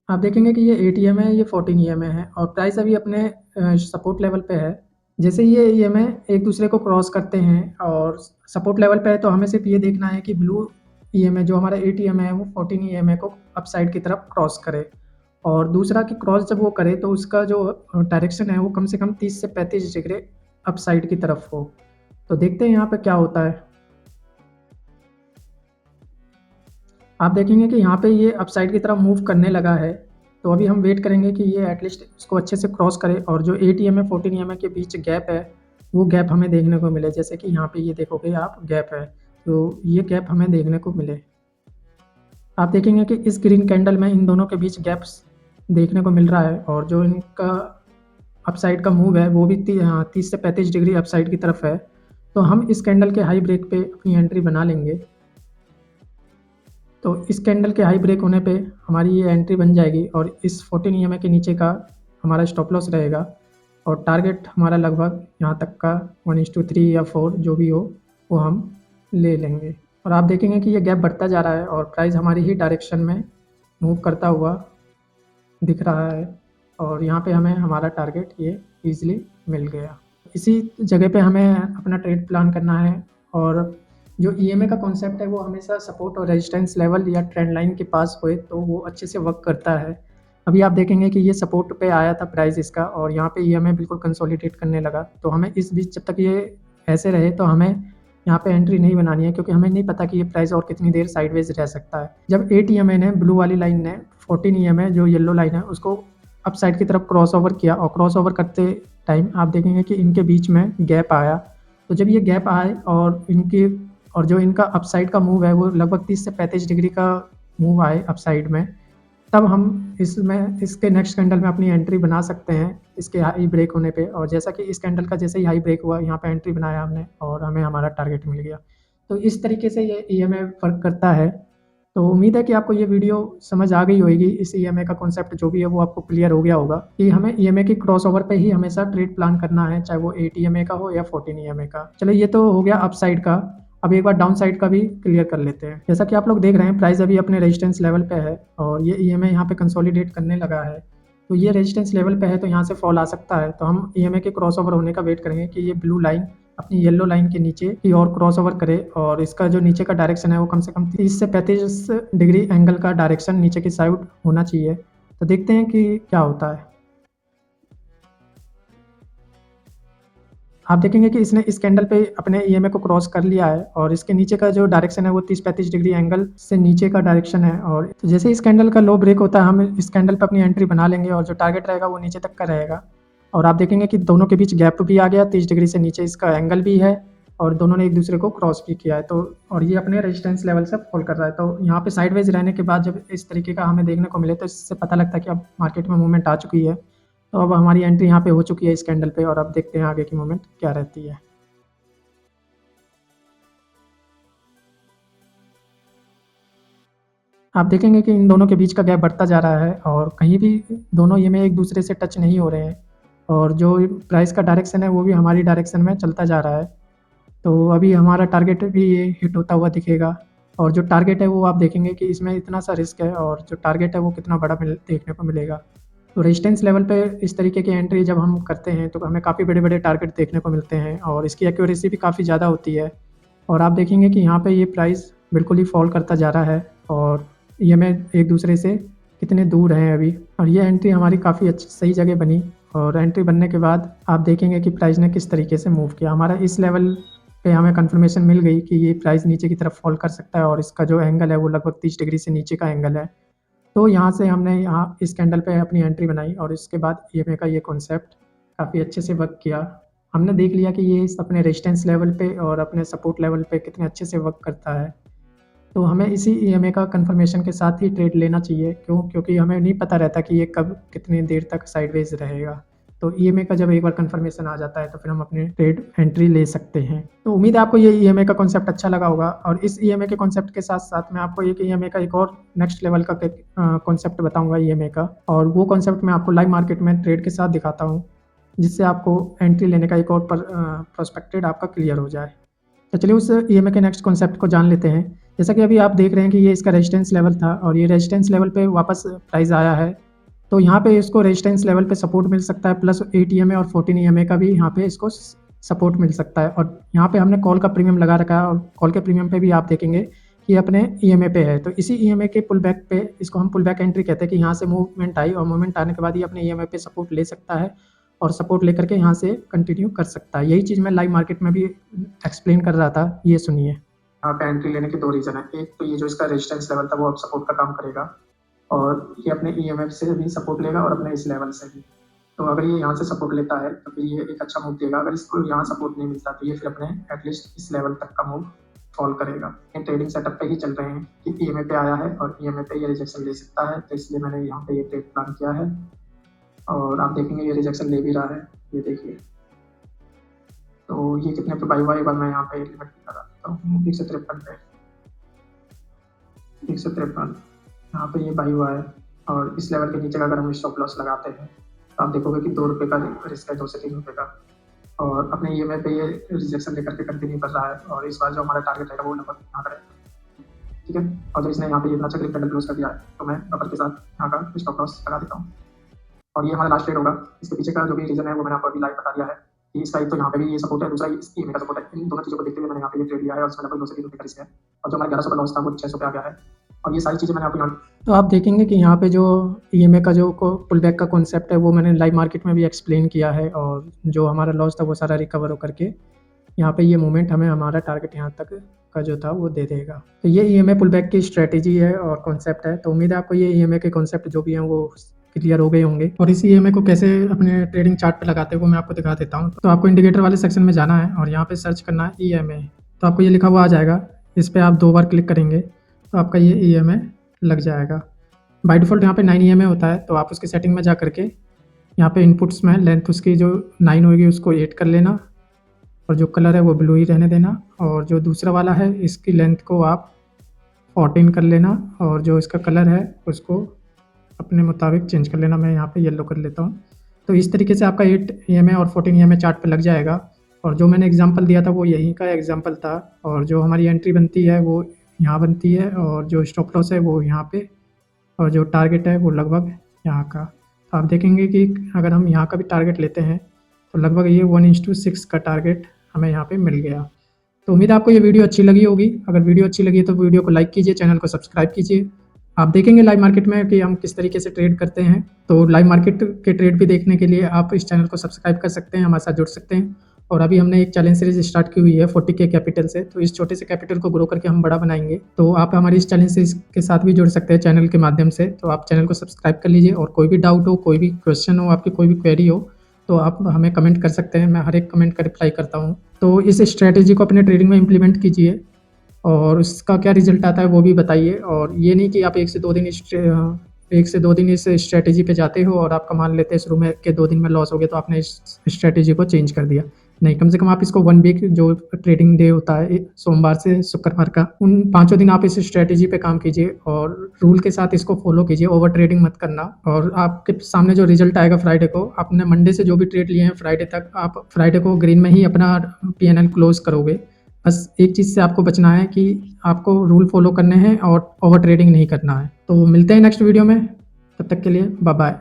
आप देखेंगे कि ये एटीएम है, ये 14 ईएमए है और प्राइस अभी अपने सपोर्ट लेवल पे है। जैसे ये ईएमए एक दूसरे को क्रॉस करते हैं और सपोर्ट लेवल पे है, तो हमें सिर्फ ये देखना है कि ब्लू ईएमए जो हमारा एटीएम है वो 14 ईएमए को अपसाइड की तरफ क्रॉस करे और दूसरा कि क्रॉस जब वो करे तो उसका जो डायरेक्शन है वो कम से कम 30 से 35 डिग्री अपसाइड की तरफ हो। तो देखते हैं यहाँ पे क्या होता है। आप देखेंगे कि यहाँ पे ये अपसाइड की तरफ मूव करने लगा है। तो अभी हम वेट करेंगे कि ये एटलीस्ट इसको अच्छे से क्रॉस करे और जो 8 ईएमए 14 ईएमए के बीच गैप है वो गैप हमें देखने को मिले। जैसे कि यहाँ पे ये देखोगे आप गैप है, तो ये गैप हमें देखने को मिले। आप देखेंगे कि इस ग्रीन कैंडल में इन दोनों के बीच गैप्स देखने को मिल रहा है और जो इनका अपसाइड का मूव है वो भी 30 से 35 डिग्री अपसाइड की तरफ है। तो हम इस कैंडल के हाई ब्रेक पे अपनी एंट्री बना लेंगे। तो इस कैंडल के हाई ब्रेक होने पे हमारी ये एंट्री बन जाएगी और इस 14 ईएमए के नीचे का हमारा स्टॉप लॉस रहेगा और टारगेट हमारा लगभग यहाँ तक का 1:3 या 4 जो भी हो वो हम ले लेंगे। और आप देखेंगे कि ये गैप बढ़ता जा रहा है और प्राइस हमारी ही डायरेक्शन में मूव करता हुआ दिख रहा है और यहाँ पे हमें हमारा टारगेट ये ईज़िली मिल गया। इसी जगह पे हमें अपना ट्रेड प्लान करना है और जो ईएमए का कॉन्सेप्ट है वो हमेशा सपोर्ट और रेजिस्टेंस लेवल या ट्रेंड लाइन के पास होए तो वो अच्छे से वर्क करता है। अभी आप देखेंगे कि ये सपोर्ट पे आया था प्राइस इसका और यहाँ पे ईएमए बिल्कुल कंसोलिडेट करने लगा। तो हमें इस बीच जब तक ये ऐसे रहे तो हमें यहाँ पे एंट्री नहीं बनानी है, क्योंकि हमें नहीं पता कि ये प्राइस और कितनी देर साइडवेज रह सकता है। जब 8 ईएमए ने ब्लू वाली लाइन ने 14 ईएमए जो येलो लाइन है उसको अप साइड की तरफ क्रॉस ओवर किया और क्रॉस ओवर करते टाइम आप देखेंगे कि इनके बीच में गैप आया। तो जब ये गैप आए और जो इनका अपसाइड का मूव है वो लगभग 30 से 35 डिग्री का मूव आए अपसाइड में, तब हम इसमें इसके नेक्स्ट कैंडल में अपनी एंट्री बना सकते हैं इसके हाई ब्रेक होने पे। और जैसा कि इस कैंडल का जैसे ही हाई ब्रेक हुआ यहाँ पे एंट्री बनाया हमने और हमें हमारा टारगेट मिल गया। तो इस तरीके से ये ईएमए वर्क करता है। तो उम्मीद है कि आपको ये वीडियो समझ आ गई होगी। इस ईएमए का कॉन्सेप्ट जो भी है वो आपको क्लियर हो गया होगा कि हमें ईएमए की क्रॉसओवर पे ही हमेशा ट्रेड प्लान करना है, चाहे वो 8 ईएमए का हो या 14 ईएमए का। चलिए ये तो हो गया अप साइड का। अब एक बार डाउन साइड का भी क्लियर कर लेते हैं। जैसा कि आप लोग देख रहे हैं प्राइस अभी अपने रेजिस्टेंस लेवल पे है और ये ईएमए यहाँ पे कंसोलिडेट करने लगा है। तो ये रेजिस्टेंस लेवल पे है तो यहाँ से फॉल आ सकता है। तो हम ईएमए के क्रॉसओवर होने का वेट करेंगे कि ये ब्लू लाइन अपनी येलो लाइन के नीचे की और क्रॉसओवर करे और इसका जो नीचे का डायरेक्शन है वो कम से कम 30 से 35 डिग्री एंगल का डायरेक्शन नीचे की साइड होना चाहिए। तो देखते हैं कि क्या होता है। आप देखेंगे कि इसने इस कैंडल पे अपने ईएमए को क्रॉस कर लिया है और इसके नीचे का जो डायरेक्शन है वो 30-35 डिग्री एंगल से नीचे का डायरेक्शन है। और तो जैसे इस कैंडल का लो ब्रेक होता है हम इस कैंडल पे अपनी एंट्री बना लेंगे और जो टारगेट रहेगा वो नीचे तक का रहेगा। और आप देखेंगे कि दोनों के बीच गैप भी आ गया, 30 डिग्री से नीचे इसका एंगल भी है और दोनों ने एक दूसरे को क्रॉस भी किया है। तो और ये अपने रेजिस्टेंस लेवल से फॉल कर रहा है। तो यहाँ पे साइडवेज रहने के बाद जब इस तरीके का हमें देखने को मिले तो इससे पता लगता है कि अब मार्केट में मूवमेंट आ चुकी है। तो अब हमारी एंट्री यहाँ पे हो चुकी है इस कैंडल पे और अब देखते हैं आगे की मूवमेंट क्या रहती है। आप देखेंगे कि इन दोनों के बीच का गैप बढ़ता जा रहा है और कहीं भी दोनों ये में एक दूसरे से टच नहीं हो रहे हैं और जो प्राइस का डायरेक्शन है वो भी हमारी डायरेक्शन में चलता जा रहा है। तो अभी हमारा टारगेट भी ये हिट होता हुआ दिखेगा और जो टारगेट है वो आप देखेंगे कि इसमें इतना सा रिस्क है और जो टारगेट है वो कितना बड़ा देखने को मिलेगा। तो रेजिस्टेंस लेवल पे इस तरीके की एंट्री जब हम करते हैं तो हमें काफ़ी बड़े बड़े टारगेट देखने को मिलते हैं और इसकी एक्यूरेसी भी काफ़ी ज़्यादा होती है। और आप देखेंगे कि यहाँ पे ये प्राइस बिल्कुल ही फॉल करता जा रहा है और ये में एक दूसरे से कितने दूर हैं अभी। और ये एंट्री हमारी काफ़ी अच्छी सही जगह बनी और एंट्री बनने के बाद आप देखेंगे कि प्राइस ने किस तरीके से मूव किया। हमारा इस लेवल पे हमें कंफर्मेशन मिल गई कि ये प्राइस नीचे की तरफ फॉल कर सकता है और इसका जो एंगल है वो लगभग 30 डिग्री से नीचे का एंगल है। तो यहाँ से हमने यहाँ इस कैंडल पे अपनी एंट्री बनाई और इसके बाद ईएमए का ये कॉन्सेप्ट काफ़ी अच्छे से वर्क किया। हमने देख लिया कि ये अपने रेजिस्टेंस लेवल पे और अपने सपोर्ट लेवल पे कितने अच्छे से वर्क करता है। तो हमें इसी ईएमए का कंफर्मेशन के साथ ही ट्रेड लेना चाहिए। क्यों? क्योंकि हमें नहीं पता रहता कि ये कब कितनी देर तक साइडवेज रहेगा। तो ईएमए का जब एक बार कंफर्मेशन आ जाता है तो फिर हम अपने ट्रेड एंट्री ले सकते हैं। तो उम्मीद है आपको ये ईएमए का कॉन्सेप्ट अच्छा लगा होगा और इस ईएमए के कॉन्सेप्ट के साथ-साथ मैं आपको एक ईएमए का एक और नेक्स्ट लेवल का कॉन्सेप्ट बताऊँगा ईएमए का, और वो कॉन्सेप्ट मैं आपको लाइव मार्केट में ट्रेड के साथ दिखाता हूँ, जिससे आपको एंट्री लेने का एक और प्रोस्पेक्टेड आपका क्लियर हो जाए। तो चलिए उस ईएमए के नेक्स्ट कॉन्सेप्ट को जान लेते हैं। जैसा कि अभी आप देख रहे हैं कि ये इसका रेजिस्टेंस लेवल था और ये रेजिस्टेंस लेवल पे वापस प्राइस आया है। तो यहाँ पे इसको रेजिस्टेंस लेवल पे सपोर्ट मिल सकता है, प्लस 8 ईएमए और 14 ईएमए का भी यहाँ पे इसको सपोर्ट मिल सकता है। और यहाँ पे हमने कॉल का प्रीमियम लगा रखा है और कॉल के प्रीमियम पे भी आप देखेंगे कि अपने ईएमए पे है। तो इसी ईएमए के पुल बैक पे, इसको हम पुल बैक एंट्री कहते हैं, कि यहाँ से मूवमेंट आई और मूवमेंट आने के बाद ये अपने ईएमए पे सपोर्ट ले सकता है और सपोर्ट लेकर के यहाँ से कंटिन्यू कर सकता है। यही चीज़ मैं लाइव मार्केट में भी एक्सप्लेन कर रहा था, ये सुनिए। यहाँ पे एंट्री लेने के दो रीज़न है। एक तो ये जो इसका रेजिस्टेंस लेवल था वो अब सपोर्ट का काम करेगा और ये अपने ईएमएफ से भी सपोर्ट लेगा और अपने इस लेवल से भी। तो अगर ये यहाँ से सपोर्ट लेता है तो फिर ये एक अच्छा मूव देगा। अगर इसको यहाँ सपोर्ट नहीं मिलता तो ये फिर अपने एटलीस्ट इस लेवल तक का मूव फॉल करेगा। ये ट्रेडिंग सेटअप पे ही चल रहे हैं कि ईएमए पे आया है और ईएमए पे ये रिजेक्शन ले सकता है, तो इसलिए मैंने यहाँ पे ये ट्रेड प्लान किया है और आप देखेंगे ये रिजेक्शन ले भी रहा है, ये देखिए। तो ये कितने पे बाई हुआ एक बार मैं यहाँ पे लिमिट लगा देता हूँ, 153 पे, 153 यहाँ पे ये बाई हुआ है। और इस लेवल के नीचे का अगर हम स्टॉप लॉस लगाते हैं तो आप देखोगे कि 2 रुपये का रिस्क है, 2 से 3 रुपये का। और अपने ईएमआई पे ये रिजेक्शन लेकर के कंटिन्यू कर रहा है और इस बार जो हमारा टारगेट रहेगा वो लगभग यहाँ का रहेगा, ठीक है। और जब इसने यहाँ पे इतना अच्छा क्लिक कैंडल क्लोज कर दिया है तो मैं बफर के साथ यहाँ का स्टॉप लॉस लगा देता हूँ। और ये हमारा लास्ट ट्रेड होगा। इसके पीछे का जो भी रीजन है वो मैंने आपको अभी लाइव बता दिया है कि इसका एक तो यहाँ पे भी ये सपोर्ट है, दूसरा इस ईएमआई का सपोर्ट है। इन दोनों चीज़ों को देखते हुए मैंने यहाँ पे ये ट्रेड लिया है और इसमें लगभग 2 से 3 रुपये का रिस्क है और जो हमारा 1100 का लॉस था वो 600 पे आ गया है। और ये सारी चीज़ें मैंने आपको यहाँ, तो आप देखेंगे कि यहाँ पे जो ईएमआई का जो पुल बैक का कॉन्सेप्ट है वो मैंने लाइव मार्केट में भी एक्सप्लेन किया है और जो हमारा लॉस था वो सारा रिकवर होकर के यहाँ पे ये मूवमेंट हमें हमारा टारगेट यहाँ तक का जो था वो दे देगा। तो ये ईएमआई पुल बैक की स्ट्रेटेजी है और कॉन्सेप्ट है। तो उम्मीद है आपको ये ईएमआई के कॉन्सेप्ट जो भी हैं वो क्लियर हो गए होंगे। और इस ईएमआई को कैसे अपने ट्रेडिंग चार्ट पे लगाते हैं वो मैं आपको दिखा देता हूँ। तो आपको इंडिकेटर वाले सेक्शन में जाना है और यहाँ पे सर्च करना है ईएमआई। तो आपको ये लिखा हुआ आ जाएगा, इस पर आप 2 बार क्लिक करेंगे तो आपका ये ईएमआई लग जाएगा। बाय डिफ़ॉल्ट यहाँ पे 9 ईएमआई होता है, तो आप उसकी सेटिंग में जा करके यहाँ पे इनपुट्स में लेंथ उसकी जो 9 होगी उसको 8 कर लेना और जो कलर है वो ब्लू ही रहने देना। और जो दूसरा वाला है इसकी लेंथ को आप 14 कर लेना और जो इसका कलर है उसको अपने मुताबिक चेंज कर लेना। मैं यहाँ पे येलो कर लेता हूँ। तो इस तरीके से आपका 8 ईएमआई और 14 ईएमआई चार्ट पे लग जाएगा। और जो मैंने एग्जांपल दिया था वो यहीं का एग्जांपल था और जो हमारी एंट्री बनती है वो यहाँ बनती है और जो स्टॉप लॉस है वो यहाँ पे और जो टारगेट है वो लगभग यहाँ का। तो आप देखेंगे कि अगर हम यहाँ का भी टारगेट लेते हैं तो लगभग ये 1:6 का टारगेट हमें यहाँ पे मिल गया। तो उम्मीद है आपको ये वीडियो अच्छी लगी होगी। अगर वीडियो अच्छी लगी तो वीडियो को लाइक कीजिए, चैनल को सब्सक्राइब कीजिए। आप देखेंगे लाइव मार्केट में कि हम किस तरीके से ट्रेड करते हैं। तो लाइव मार्केट के ट्रेड भी देखने के लिए आप इस चैनल को सब्सक्राइब कर सकते हैं, हमारे साथ जुड़ सकते हैं। और अभी हमने एक चैलेंज सीरीज स्टार्ट की हुई है 40K कैपिटल से, तो इस छोटे से कैपिटल को ग्रो करके हम बड़ा बनाएंगे। तो आप हमारी इस चैलेंज सीरीज के साथ भी जुड़ सकते हैं चैनल के माध्यम से। तो आप चैनल को सब्सक्राइब कर लीजिए और कोई भी डाउट हो, कोई भी क्वेश्चन हो, आपकी कोई भी क्वेरी हो तो आप हमें कमेंट कर सकते हैं। मैं हर एक कमेंट का रिप्लाई करता हूँ। तो इस स्ट्रैटेजी को अपने ट्रेडिंग में इम्प्लीमेंट कीजिए और उसका क्या रिजल्ट आता है वो भी बताइए। और ये नहीं कि आप 1 से 2 दिन इस स्ट्रैटेजी पे जाते हो और आपका मान लेते हैं शुरू में के 2 दिन में लॉस हो गया तो आपने इस स्ट्रैटेजी को चेंज कर दिया। नहीं, कम से कम आप इसको 1 वीक जो ट्रेडिंग डे होता है सोमवार से शुक्रवार का, उन 5 दिन आप इस स्ट्रैटेजी पे काम कीजिए और रूल के साथ इसको फॉलो कीजिए। ओवर ट्रेडिंग मत करना और आपके सामने जो रिजल्ट आएगा फ्राइडे को, आपने मंडे से जो भी ट्रेड लिए हैं फ्राइडे तक, आप फ्राइडे को ग्रीन में ही अपना पीएनएल क्लोज करोगे। बस एक चीज़ से आपको बचना है कि आपको रूल फॉलो करने हैं और ओवर ट्रेडिंग नहीं करना है। तो मिलते हैं नेक्स्ट वीडियो में, तब तक के लिए बाय बाय।